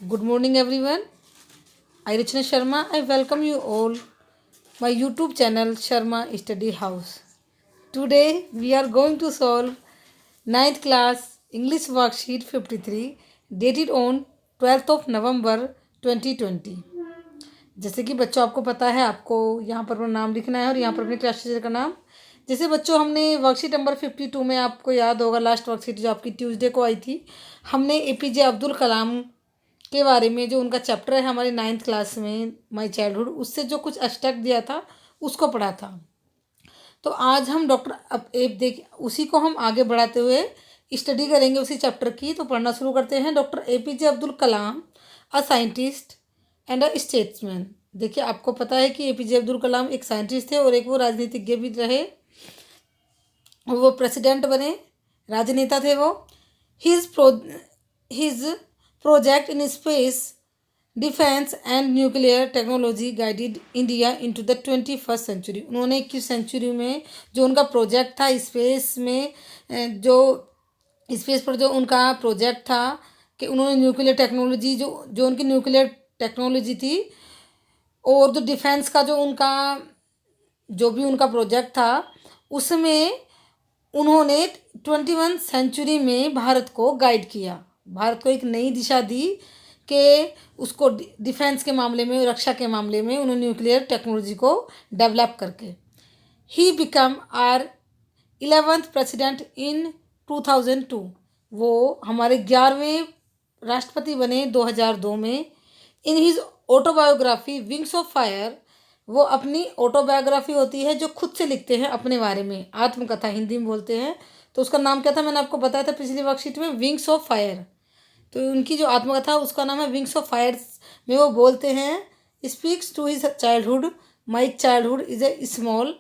Good morning, everyone. I, Richna Sharma, I welcome you all my YouTube channel Sharma Study House. Today we are going to solve ninth class English worksheet 53 dated on 12th of November 2020. जैसे कि बच्चों आपको पता है आपको यहाँ पर अपना नाम लिखना है और यहाँ पर अपने क्लास टीचर का नाम। जैसे बच्चों हमने वर्कशीट नंबर 52 में आपको याद होगा लास्ट वर्कशीट जो आपकी ट्यूसडे को आई थी, हमने एपीजे अब्दुल कलाम के बारे में जो उनका चैप्टर है हमारी नाइन्थ क्लास में माई चाइल्डहुड, उससे जो कुछ एक्सट्रैक्ट दिया था उसको पढ़ा था। तो आज हम डॉक्टर अब एक देख उसी को हम आगे बढ़ाते हुए स्टडी करेंगे उसी चैप्टर की। तो पढ़ना शुरू करते हैं। Doctor APJ Abdul Kalam, a scientist and a statesman. देखिए आपको पता है कि एपीजे अब्दुल कलाम एक साइंटिस्ट थे और एक वो राजनीतिज्ञ भी रहे, वो प्रेसिडेंट बने, राजनेता थे वो। His project in space defence and nuclear technology guided India into the 21st century. उन्होंने 21 सेंचुरी में जो उनका प्रोजेक्ट था स्पेस में, जो स्पेस पर जो उनका प्रोजेक्ट था कि उन्होंने न्यूक्लियर टेक्नोलॉजी जो उनकी न्यूक्लियर टेक्नोलॉजी थी और जो डिफेंस का जो भी उनका प्रोजेक्ट था उसमें उन्होंने 21 सेंचुरी में भारत को गाइड किया, भारत को एक नई दिशा दी कि उसको डिफेंस के मामले में, रक्षा के मामले में उन्होंने न्यूक्लियर टेक्नोलॉजी को डेवलप करके। He become our 11th president in 2002। वो हमारे 11वें राष्ट्रपति बने 2002 में। In his autobiography Wings of Fire, वो अपनी ऑटोबायोग्राफी होती है जो खुद से लिखते हैं अपने बारे में, आत्मकथा हिंदी में बोलते हैं। तो उसका नाम क्या था, मैंने आपको बताया था पिछली वर्कशीट में, विंग्स ऑफ फायर। तो उनकी जो आत्मकथा उसका नाम है विंग्स ऑफ फायर। में वो बोलते हैं speaks to his childhood, my childhood is a small.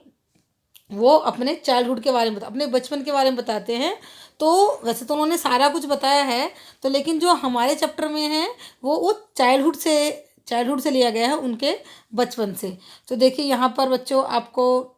वो अपने चाइल्डहुड के बारे में अपने बचपन के बारे में बताते हैं। तो वैसे तो उन्होंने सारा कुछ बताया है, तो लेकिन जो हमारे चैप्टर में है वो चाइल्डहुड से लिया गया है, उनके बचपन से। तो देखिए यहाँ पर बच्चों आपको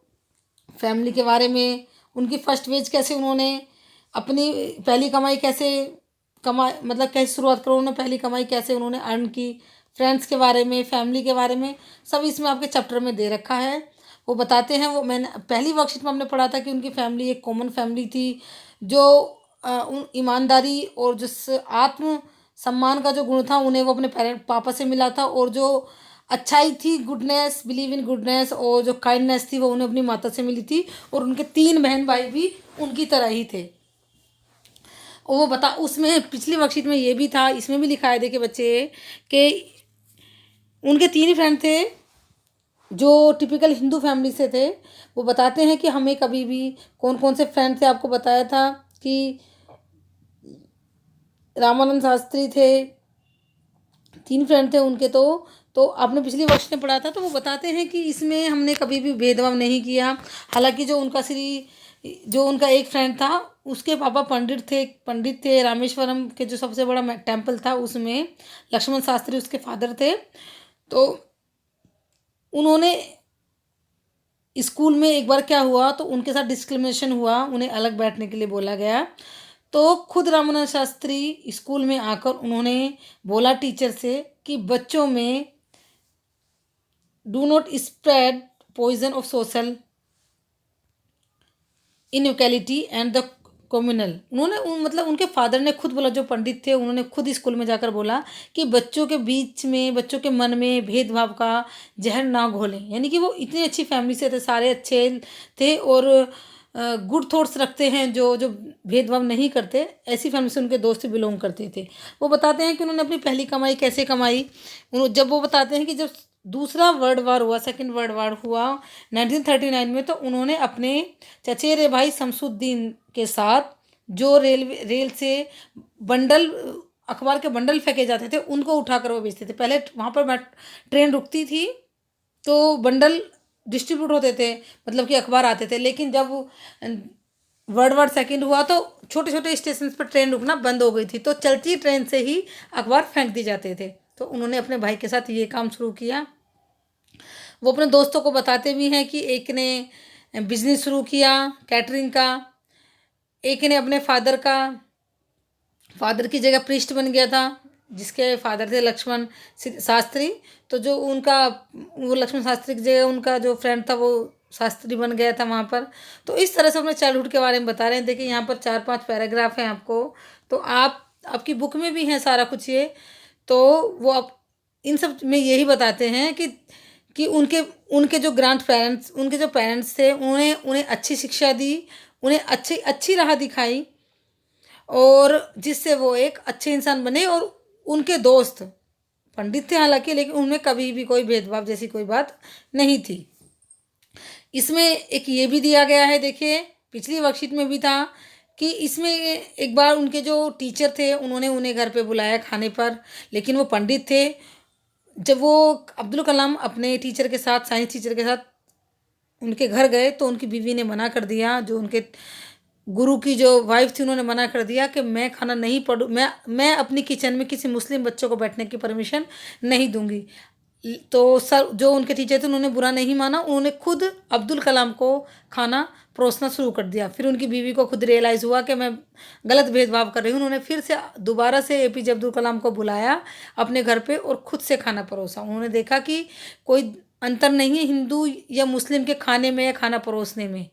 फैमिली के बारे में, उनकी फर्स्ट वेज कैसे उन्होंने अपनी पहली कमाई कैसे मतलब कैसे शुरुआत करो उन्होंने पहली कमाई कैसे उन्होंने अर्न की, फ्रेंड्स के बारे में, फैमिली के बारे में, सब इसमें आपके चैप्टर में दे रखा है। वो बताते हैं, वो मैंने पहली वर्कशीट में हमने पढ़ा था कि उनकी फैमिली एक कॉमन फैमिली थी जो उन ईमानदारी और जिस आत्म सम्मान का जो गुण था उन्हें वो अपने पापा से मिला था, और जो अच्छाई थी, गुडनेस, बिलीव इन गुडनेस, और जो काइंडनेस थी वो उन्हें अपनी माता से मिली थी। और उनके 3 बहन भाई भी उनकी तरह ही थे। वो बता उसमें पिछली वर्कशीट में ये भी था, इसमें भी लिखा है देखिए बच्चे कि उनके 3 ही फ्रेंड थे जो टिपिकल हिंदू फैमिली से थे। वो बताते हैं कि हमें कभी भी कौन कौन से फ्रेंड थे, आपको बताया था कि रामानंद शास्त्री थे, 3 फ्रेंड थे उनके। तो आपने पिछली वर्ष में पढ़ा था। तो वो बताते हैं कि इसमें हमने कभी भी भेदभाव नहीं किया। हालांकि जो उनका एक फ्रेंड था उसके पापा पंडित थे रामेश्वरम के जो सबसे बड़ा टेम्पल था उसमें, लक्ष्मण शास्त्री उसके फादर थे। तो उन्होंने स्कूल में एक बार क्या हुआ, तो उनके साथ डिस्क्रिमिनेशन हुआ, उन्हें अलग बैठने के लिए बोला गया। तो खुद रामानंद शास्त्री स्कूल में आकर उन्होंने बोला टीचर से कि बच्चों में do not spread poison of social inequality and the communal. मतलब उनके फादर ने खुद बोला, जो पंडित थे उन्होंने खुद स्कूल में जाकर बोला कि बच्चों के बीच में, बच्चों के मन में भेदभाव का जहर ना घोलें। यानी कि वो इतनी अच्छी फैमिली से थे, सारे अच्छे थे और गुड थॉट्स रखते हैं, जो जो भेदभाव नहीं करते, ऐसी फैमिली से उनके दोस्त बिलोंग करते थे। वो बताते हैं कि उन्होंने अपनी पहली कमाई कैसे कमाई। जब वो बताते हैं कि जब दूसरा वर्ल्ड वार हुआ, सेकेंड वर्ल्ड वार हुआ 1939 में, तो उन्होंने अपने चचेरे भाई शमसुद्दीन के साथ जो रेल से बंडल, अखबार के बंडल फेंके जाते थे उनको उठाकर वो बेचते थे। पहले वहाँ पर ट्रेन रुकती थी तो बंडल डिस्ट्रीब्यूट होते थे, मतलब कि अखबार आते थे। लेकिन जब वर्ल्ड वार सेकेंड हुआ तो छोटे छोटे स्टेशन पर ट्रेन रुकना बंद हो गई थी, तो चलती ट्रेन से ही अखबार फेंक दी जाते थे। तो उन्होंने अपने भाई के साथ ये काम शुरू किया। वो अपने दोस्तों को बताते भी हैं कि एक ने बिजनेस शुरू किया कैटरिंग का, एक ने अपने फादर की जगह प्रीस्ट बन गया था, जिसके फादर थे लक्ष्मण शास्त्री, तो जो उनका वो लक्ष्मण शास्त्री की जगह उनका जो फ्रेंड था वो शास्त्री बन गया था वहाँ पर। तो इस तरह से अपने चाइल्डहुड के बारे में बता रहे हैं। देखिए यहाँ पर 4-5 पैराग्राफ हैं आपको, तो आपकी बुक में भी है सारा कुछ ये। तो वो आप इन सब में यही बताते हैं कि उनके उनके जो ग्रैंड पेरेंट्स, उनके जो पेरेंट्स थे, उन्हें उन्हें अच्छी शिक्षा दी, उन्हें अच्छी अच्छी राह दिखाई, और जिससे वो एक अच्छे इंसान बने। और उनके दोस्त पंडित थे हालांकि, लेकिन उनमें कभी भी कोई भेदभाव जैसी कोई बात नहीं थी। इसमें एक ये भी दिया गया है, देखिए पिछली वर्कशीट में भी था कि इसमें एक बार उनके जो टीचर थे उन्होंने उन्हें घर पे बुलाया खाने पर, लेकिन वो पंडित थे। जब वो अब्दुल कलाम अपने टीचर के साथ, साइंस टीचर के साथ उनके घर गए, तो उनकी बीवी ने मना कर दिया, जो उनके गुरु की जो वाइफ थी उन्होंने मना कर दिया कि मैं खाना नहीं पढ़ूँ, मैं अपनी किचन में किसी मुस्लिम बच्चों को बैठने की परमिशन नहीं दूंगी। तो सर जो उनके टीचर थे उन्होंने बुरा नहीं माना, उन्होंने खुद अब्दुल कलाम को खाना परोसना शुरू कर दिया। फिर उनकी बीवी को खुद रियलाइज़ हुआ कि मैं गलत भेदभाव कर रही हूँ। उन्होंने फिर से दोबारा से एपीजे अब्दुल कलाम को बुलाया अपने घर पे और खुद से खाना परोसा। उन्होंने देखा कि कोई अंतर नहीं है हिंदू या मुस्लिम के खाने में या खाना परोसने में,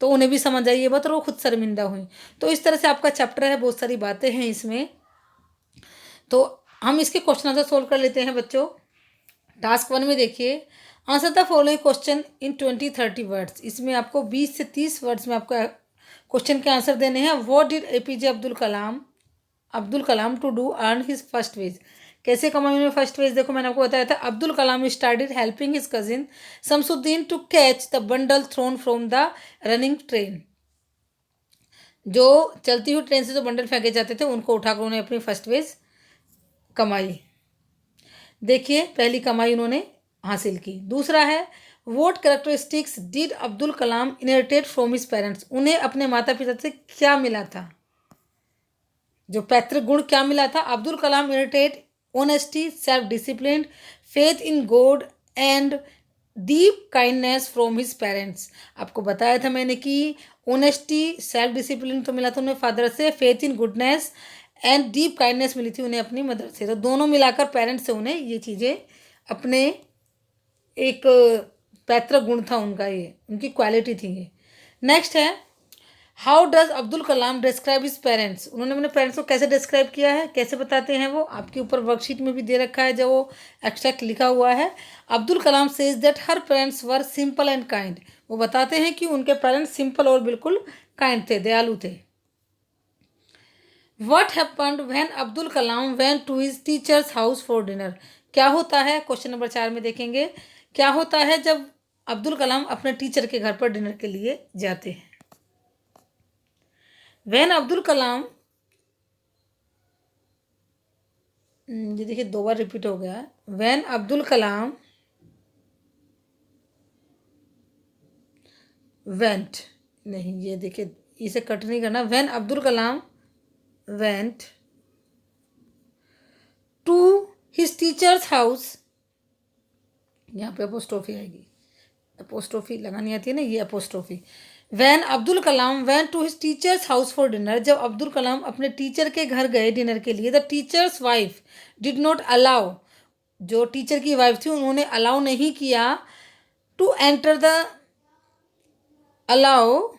तो उन्हें भी समझ आई ये बात और वो खुद शर्मिंदा हुई। तो इस तरह से आपका चैप्टर है, बहुत सारी बातें हैं इसमें। तो हम इसके क्वेश्चन आंसर सोल्व कर लेते हैं बच्चों। टास्क 1 में देखिए, answer the following question in 20-30 words. इसमें आपको 20 से 30 वर्ड्स में आपको क्वेश्चन के आंसर देने हैं। What did APJ Abdul Kalam to do earn his first wage. कैसे कमाई उन्होंने फर्स्ट वेज? देखो मैंने आपको बताया था, Abdul Kalam started helping his cousin Shamsuddin to catch the bundle thrown from the running train. जो चलती हुई ट्रेन से जो बंडल फेंके जाते थे उनको उठाकर उन्होंने अपनी फर्स्ट वेज कमाई। देखिए पहली कमाई उन्होंने हासिल की। दूसरा है, vote characteristics did Abdul Kalam inherited from his parents. उन्हें अपने माता पिता से क्या मिला था, जो पैतृक गुण क्या मिला था? Abdul Kalam inherited honesty, self discipline, faith in God and deep kindness from his parents. आपको बताया था मैंने कि ऑनेस्टी, सेल्फ डिसिप्लिन तो मिला था उन्हें फादर से, faith in goodness and deep kindness मिली थी उन्हें अपनी मदर से। तो दोनों मिलाकर पेरेंट्स से उन्हें ये चीज़ें अपने एक पैतृक गुण था उनका, ये उनकी क्वालिटी थी ये। नेक्स्ट है, how does Abdul Kalam describe his parents. उन्होंने अपने पेरेंट्स को कैसे डिस्क्राइब किया है, कैसे बताते हैं वो आपके ऊपर वर्कशीट में भी दे रखा है, जो वो एक्सट्रैक्ट लिखा हुआ है। Abdul Kalam says that her parents were simple and kind. वो बताते हैं कि उनके पेरेंट्स सिंपल और बिल्कुल काइंड थे, दयालु थे। What happened when Abdul Kalam went to his teacher's house for dinner? क्या होता है, क्वेश्चन नंबर 4 में देखेंगे, क्या होता है जब अब्दुल कलाम अपने टीचर के घर पर डिनर के लिए जाते हैं। When अब्दुल कलाम, ये देखिए 2 बार रिपीट हो गया है। When अब्दुल कलाम went, नहीं ये देखिए इसे कट नहीं करना। When Abdul Kalam went to his teacher's house, यहाँ पे अपोस्ट्रोफी आएगी, अपोस्ट्रोफी लगानी आती है ना, ये apostrophe. When Abdul Kalam went to his teacher's house for dinner. जब अब्दुल कलाम अपने टीचर के घर गए डिनर के लिए, the teacher's wife did not allow, जो टीचर की वाइफ थी उन्होंने अलाउ नहीं किया, to enter the, allow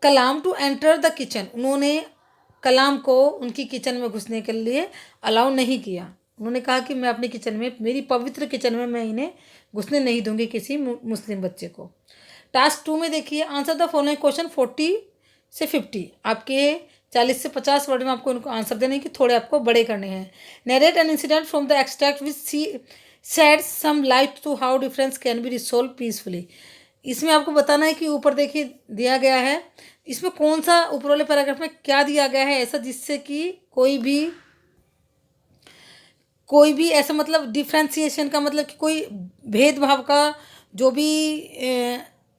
Kalam to enter the kitchen. उन्होंने कलाम को उनकी किचन में घुसने के लिए अलाउ नहीं किया। उन्होंने कहा कि मैं अपनी किचन में, मेरी पवित्र किचन में मैं इन्हें घुसने नहीं दूंगी, किसी मुस्लिम बच्चे को। टास्क 2 में देखिए, आंसर द फॉलोइंग क्वेश्चन 40 से 50। आपके 40 से 50 वर्ड में आपको इनको आंसर देने की, थोड़े आपको बड़े करने हैं। Narrate an incident from the extract which shed some light to how difference can be resolve peacefully. इसमें आपको बताना है कि ऊपर देखिए दिया गया है, इसमें कौन सा ऊपर वाले पैराग्राफ में क्या दिया गया है ऐसा जिससे कि कोई भी ऐसा मतलब डिफ्रेंसिएशन का मतलब कि कोई भेदभाव का जो भी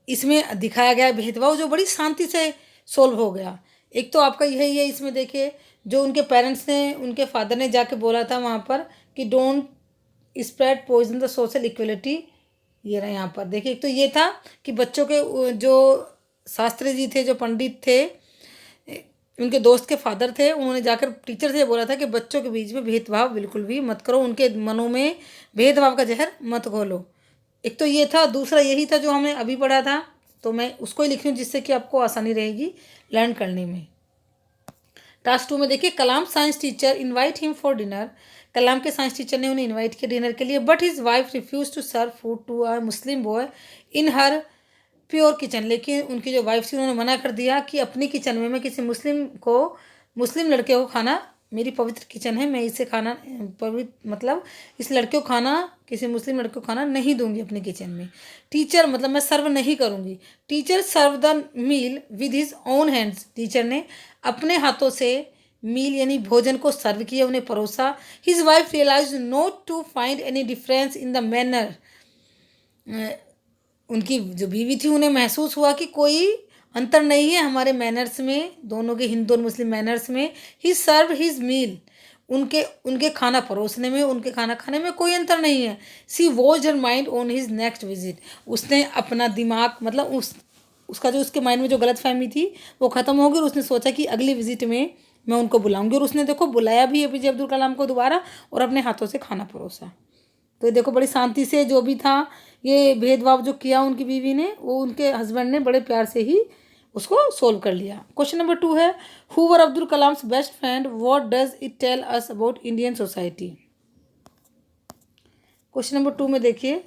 इसमें दिखाया गया भेदभाव, जो बड़ी शांति से सोल्व हो गया। एक तो आपका यही है, इसमें देखिए जो उनके पेरेंट्स ने, उनके फादर ने जाके बोला था वहाँ पर कि don't spread poison the social equality. ये रहा यहाँ पर देखिए, एक तो ये था कि बच्चों के जो शास्त्री जी थे, जो पंडित थे, उनके दोस्त के फादर थे, उन्होंने जाकर टीचर से बोला था कि बच्चों के बीच में भेदभाव बिल्कुल भी मत करो, उनके मनों में भेदभाव का जहर मत घोलो। एक तो ये था, दूसरा यही था जो हमने अभी पढ़ा था, तो मैं उसको ही लिखी हूँ जिससे कि आपको आसानी रहेगी लर्न करने में। टास्क 2 में देखिए, Kalam science teacher invite him for dinner. Kalam के साइंस टीचर ने उन्हें इनवाइट किया डिनर के लिए, but his wife refuse to serve food to a Muslim boy in her pure kitchen. लेकिन उनकी जो वाइफ थी उन्होंने मना कर दिया कि अपनी किचन में मैं किसी मुस्लिम लड़के को खाना, मेरी पवित्र किचन है, मैं इसे खाना पवित्र मतलब इस लड़के को खाना, किसी मुस्लिम लड़के को खाना नहीं दूंगी अपनी किचन में। टीचर मतलब मैं सर्व नहीं करूंगी। Teacher serve the meal with his own hands. Teacher ने अपने हाथों से मील यानी भोजन को सर्व किया, उन्हें परोसा। His wife realise not to find any difference in the manner. उनकी जो बीवी थी उन्हें महसूस हुआ कि कोई अंतर नहीं है हमारे मैनर्स में, दोनों के हिंदू और मुस्लिम मैनर्स में। ही सर्व हिज मील, उनके उनके खाना परोसने में, उनके खाना खाने में कोई अंतर नहीं है। She watched her mind on his next visit. उसने अपना दिमाग मतलब उसका जो उसके माइंड में जो गलत फहमी थी वो ख़त्म हो गई, और उसने सोचा कि अगली विजिट में मैं उनको बुलाऊंगी, और उसने देखो बुलाया भी एपीजे अब्दुल कलाम को दोबारा, और अपने हाथों से खाना परोसा। तो ये देखो बड़ी शांति से जो भी था ये भेदभाव जो किया उनकी बीवी ने, वो उनके हस्बैंड ने बड़े प्यार से ही उसको सोल्व कर लिया। क्वेश्चन नंबर 2 है, who were Abdul Kalam's best friend, what does it tell us about Indian society. Question number 2 में देखिए,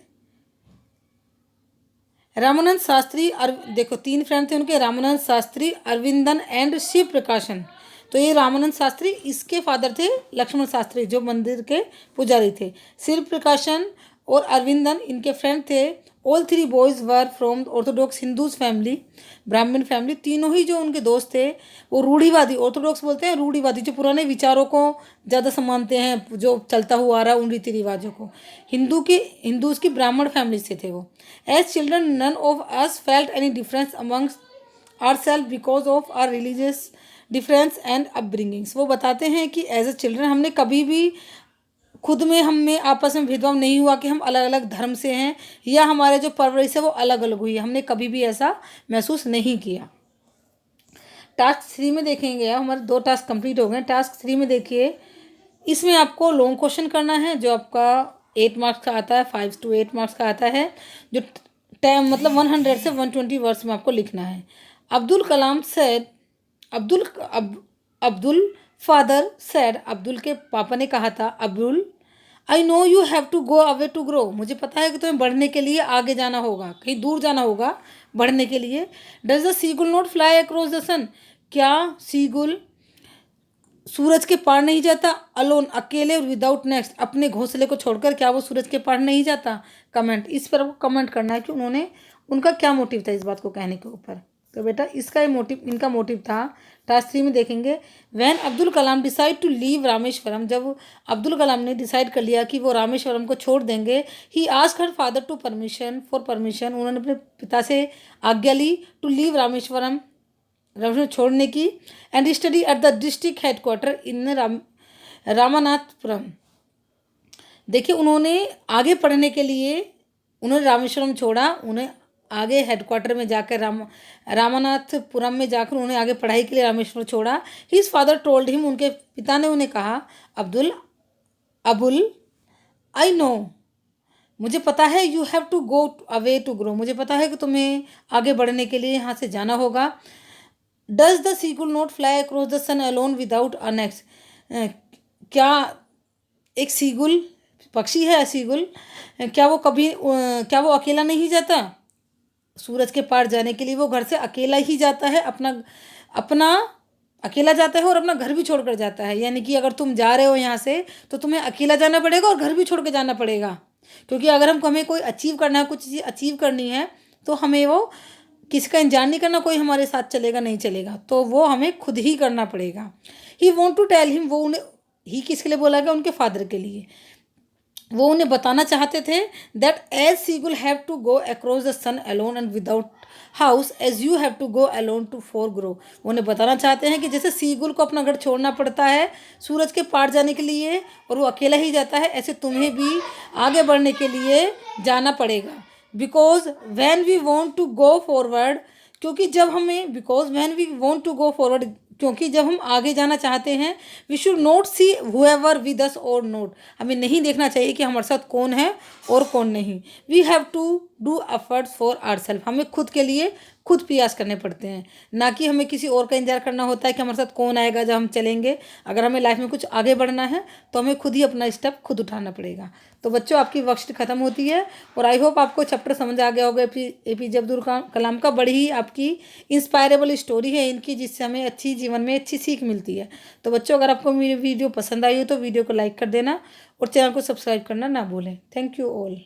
रामानंद शास्त्री देखो 3 फ्रेंड थे उनके, रामानंद शास्त्री, अरविंदन एंड शिव प्रकाशन। तो ये रामानंद शास्त्री, इसके फादर थे लक्ष्मण शास्त्री जो मंदिर के पुजारी थे। शिव प्रकाशन और अरविंदन इनके फ्रेंड थे। All 3 boys were from Orthodox Hindus family, ब्राह्मण फैमिली। तीनों ही जो उनके दोस्त थे वो रूढ़िवादी, ऑर्थोडॉक्स बोलते हैं रूढ़िवादी, जो पुराने विचारों को ज़्यादा सम्मानते हैं, जो चलता हुआ आ रहा है उन रीति रिवाजों को। हिंदूज की ब्राह्मण फैमिली से थे वो। As children none of us felt any difference amongst our self because of our religious difference and upbringings. वो बताते हैं कि एज ए चिल्ड्रन हमने कभी भी खुद में हम में आपस में भेदभाव नहीं हुआ कि हम अलग अलग धर्म से हैं या हमारे जो परवरिश है वो अलग अलग हुई है, हमने कभी भी ऐसा महसूस नहीं किया। टास्क 3 में देखेंगे, हमारे 2 टास्क कंप्लीट हो गए। टास्क 3 में देखिए, इसमें आपको लॉन्ग क्वेश्चन करना है जो आपका 8 मार्क्स का आता है, 5 to 8 मार्क्स का आता है, जो टाइम मतलब 100 से 120 वर्ड्स में आपको लिखना है। Abdul Kalam said, Abdul father said, Abdul के पापा ने कहा था, Abdul I know you have to go away to grow, मुझे पता है कि तुम्हें बढ़ने के लिए आगे जाना होगा, कहीं दूर जाना होगा बढ़ने के लिए। Does the seagull not fly across the sun, क्या सीगुल सूरज के पार नहीं जाता, अलोन अकेले और विदाउट नेक्स्ट, अपने घोंसले को छोड़कर क्या वो सूरज के पार नहीं जाता। कमेंट, इस पर आपको कमेंट करना है कि उन्होंने उनका क्या मोटिव था इस बात को कहने के ऊपर। तो बेटा इसका ये मोटिव, इनका मोटिव था। टास्क 3 में देखेंगे, when Abdul Kalam decide to leave Rameswaram, जब अब्दुल कलाम ने डिसाइड कर लिया कि वो रामेश्वरम को छोड़ देंगे, he asked her father to permission, उन्होंने अपने पिता से आज्ञा ली टू लीव रामेश्वरम छोड़ने की, and study at the district headquarter in Ramanathapuram. देखिए उन्होंने आगे पढ़ने के लिए उन्होंने रामेश्वरम छोड़ा, उन्हें आगे हेडक्वार्टर में जाकर रामानाथपुरम में जाकर उन्हें आगे पढ़ाई के लिए रामेश्वरम छोड़ा। हिज फादर टोल्ड हिम, उनके पिता ने उन्हें कहा, अबुल आई नो, मुझे पता है, you have to go away to grow, मुझे पता है कि तुम्हें आगे बढ़ने के लिए यहाँ से जाना होगा। Does the seagull not fly across the sun alone without a next, क्या एक सीगुल पक्षी है, सीगुल क्या वो अकेला नहीं जाता सूरज के पार जाने के लिए, वो घर से अकेला ही जाता है, अपना अकेला जाता है और अपना घर भी छोड़कर जाता है। यानी कि अगर तुम जा रहे हो यहाँ से तो तुम्हें अकेला जाना पड़ेगा और घर भी छोड़ कर जाना पड़ेगा, क्योंकि अगर हमें कोई अचीव करना है, कुछ चीज़ अचीव करनी है, तो हमें वो किसी का इंतजार नहीं करना, कोई हमारे साथ चलेगा नहीं चलेगा, तो वो हमें खुद ही करना पड़ेगा। ही वॉन्ट टू टेल हिम, वो उन्हें ही किसके लिए बोला गया, उनके फादर के लिए। वो उन्हें बताना चाहते थे that as seagull have to go across the sun alone and without house as you have to go alone to for grow. वो उन्हें बताना चाहते हैं कि जैसे सीगुल को अपना घर छोड़ना पड़ता है सूरज के पार जाने के लिए और वो अकेला ही जाता है, ऐसे तुम्हें भी आगे बढ़ने के लिए जाना पड़ेगा। Because when we want to go forward, क्योंकि जब हमें because when we want to go forward, क्योंकि जब हम आगे जाना चाहते हैं, we should not see whoever with us or not, हमें नहीं देखना चाहिए कि हमारे साथ कौन है और कौन नहीं। We have to do efforts for our self, हमें खुद के लिए खुद प्रयास करने पड़ते हैं, ना कि हमें किसी और का इंतजार करना होता है कि हमारे साथ कौन आएगा जब हम चलेंगे। अगर हमें लाइफ में कुछ आगे बढ़ना है तो हमें खुद ही अपना स्टेप खुद उठाना पड़ेगा। तो बच्चों, आपकी वर्कशीट खत्म होती है और आई होप आपको चैप्टर समझ आ गया होगा। एपीजे अब्दुल कलाम का बड़ी ही आपकी इंस्पायरेबल स्टोरी है इनकी, जिससे हमें अच्छी जीवन में अच्छी सीख मिलती है। तो बच्चों, अगर आपको मेरी वीडियो पसंद आई हो तो वीडियो को लाइक कर देना और चैनल को सब्सक्राइब करना ना भूलें। Thank you all.